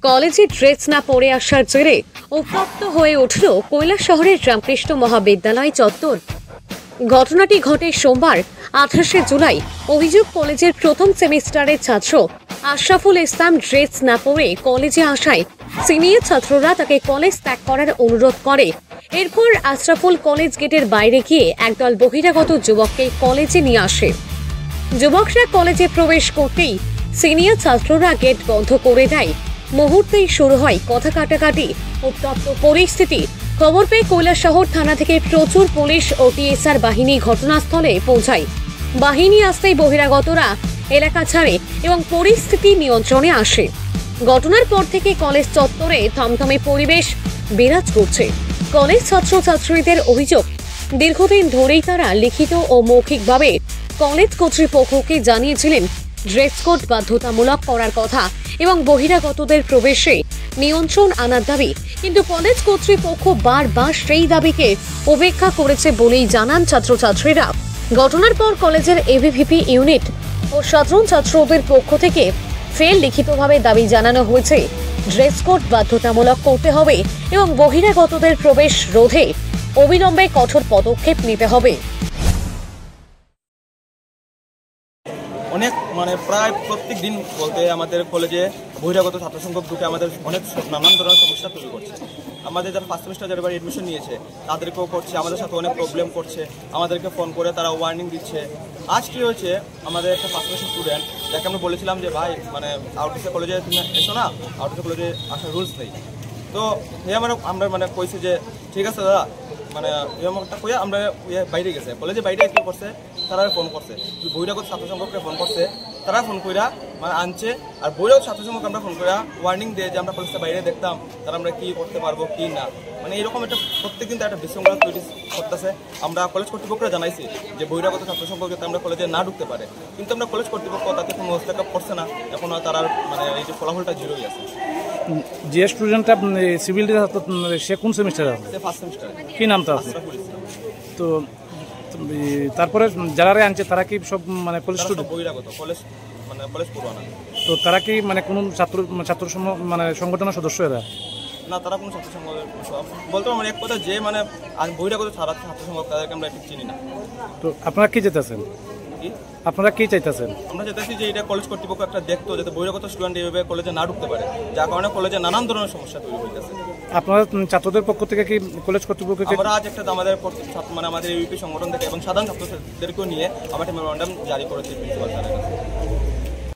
কলেজে ড্রেস না পরে আসার জেরে উত্তপ্ত হয়ে উঠল কৈলাসহরের রামকৃষ্ণ মহাবিদ্যালয় চত্বর। ঘটনাটি ঘটে সোমবার 28শে জুলাই। অভিযোগ, কলেজের প্রথম সেমিস্টারের ছাত্র আশরাফুল ইসলাম ড্রেস না পরে কলেজে আসায় সিনিয়র ছাত্ররা তাকে কলেজ ত্যাগ করার অনুরোধ করে। এরপর আশরাফুল কলেজ গেটের বাইরে গিয়ে একদল বহিরাগত যুবককে কলেজে নিয়ে আসে। যুবকরা কলেজে প্রবেশ করতেই সিনিয়র ছাত্ররা গেট বন্ধ করে দেয়। মুহূর্তেই শুরু হয় কথা কাটাকাটি, উত্তপ্ত পরিস্থিতি। খবর পেয়ে কৈলাসহর থানা থেকে প্রচুর পুলিশ ও টিএসআর বাহিনী ঘটনাস্থলে পৌঁছায়। বাহিনী আসতেই বহিরাগতরা এলাকা ছাড়ে এবং পরিস্থিতি নিয়ন্ত্রণে আসে। ঘটনার পর থেকে কলেজ চত্বরে থমথমে পরিবেশ বিরাজ করছে। কলেজ ছাত্রছাত্রীদের অভিযোগ, দীর্ঘদিন ধরেই তারা লিখিত ও মৌখিকভাবে কলেজ কর্তৃপক্ষকে জানিয়েছিলেন ড্রেস কোড বাধ্যতামূলক করার কথা এবং বহিরাগতদের প্রবেশে নিয়ন্ত্রণ আনার দাবি, কিন্তু কলেজ কর্তৃপক্ষ বারবার সেই দাবিকে উপেক্ষা করেছে বলেই জানান ছাত্রছাত্রীরা। ঘটনার পর কলেজের এবিভিপি ইউনিট ও সাধারণ ছাত্রদের পক্ষ থেকে ফের লিখিতভাবে দাবি জানানো হয়েছে ড্রেস কোড বাধ্যতামূলক করতে হবে এবং বহিরাগতদের প্রবেশ রোধে অবিলম্বে কঠোর পদক্ষেপ নিতে হবে। অনেক প্রায় প্রত্যেক দিন বলতে আমাদের কলেজে বহিরাগত ছাত্র সংখ্যক ঢুকে আমাদের অনেক নানান ধরনের সমস্যা তৈরি করছে। আমাদের যারা ফার্স্ট সেমিস্টার যারা এবার এডমিশন নিয়েছে তাদেরকেও করছে, আমাদের সাথে অনেক প্রবলেম করছে, আমাদেরকে ফোন করে তারা ওয়ার্নিং দিচ্ছে। আজ কি হয়েছে, আমাদের একটা ফার্স্ট সেমিস্টার স্টুডেন্ট যাকে আমরা বলেছিলাম যে ভাই আউটডোর কলেজে তুমি এসো না, আউটডোর কলেজে আসার রুলস নেই। তো আমরা কইছি যে ঠিক আছে দাদা, এরকমটা কইয়া আমরা বাইরে গেছে, কলেজে বাইরে কি করছে তারা ফোন করছে, বহিরাগত ছাত্র সংখ্যককে ফোন করছে, তারা ফোন কইরা আনছে। আর বহিরাগত ছাত্র সংখ্যক আমরা ফোন কইরা ওয়ার্নিং দিয়ে যে আমরা কলেজটা বাইরে দেখতাম তারা আমরা কি করতে পারবো কি না, এরকম একটা প্রত্যেকদিন একটা বিশৃঙ্খলা তৈরি করতেছে। আমরা কলেজ কর্তৃপক্ষরা জানাইছি যে বহিরাগত ছাত্র সংখ্যক যাতে আমরা কলেজে না ঢুকতে পারে, কিন্তু আমরা কলেজ কর্তৃপক্ষ তাতে কোনো হস্তক্ষেপ করছে না। এখন তারা এই যে ফলাফলটা জিরোই আছে। যে স্টুডেন্টটা সিভিল সে কোন সেমিস্টারে আছে? ফার্স্ট সেমিস্টারে। কি নাম তার? তো তারপরে যারা আনছে তারা কি সব কলেজ স্টুডেন্ট? বহিরাগত কলেজ কলেজ পড়ুয়া না। তো তারা কি কোনো ছাত্র সংগঠনের সদস্য? এরা না, তারা কোনো ছাত্র সংঘ বলতে এক কথা যে বহিরাগত ছাত্র সংঘ তাদেরকে আমরা ঠিক চিনি না। তো আপনারা কি চাইতেছেন? আপনারা কি চাইতেছেন? আমরা চাইতেছি যে এটা কলেজ কর্তৃপক্ষ একটা দেখতো যাতে বহিরাগত স্টুডেন্ট এইভাবে কলেজে না ঢুকতে পারে, যার কারণে কলেজে নানান ধরনের সমস্যা তৈরি হইতেছে। আপনারা ছাত্রদের পক্ষ থেকে কি কলেজ কর্তৃপক্ষকে? আমরা আজ একটা আমাদের আমাদের ইউপি সংগঠন থেকে এবং সাধারণ ছাত্রদেরকেও নিয়ে আমরা একটা মেমোরেন্ডাম জারি করেছি প্রিন্সিপাল স্যারের কাছে।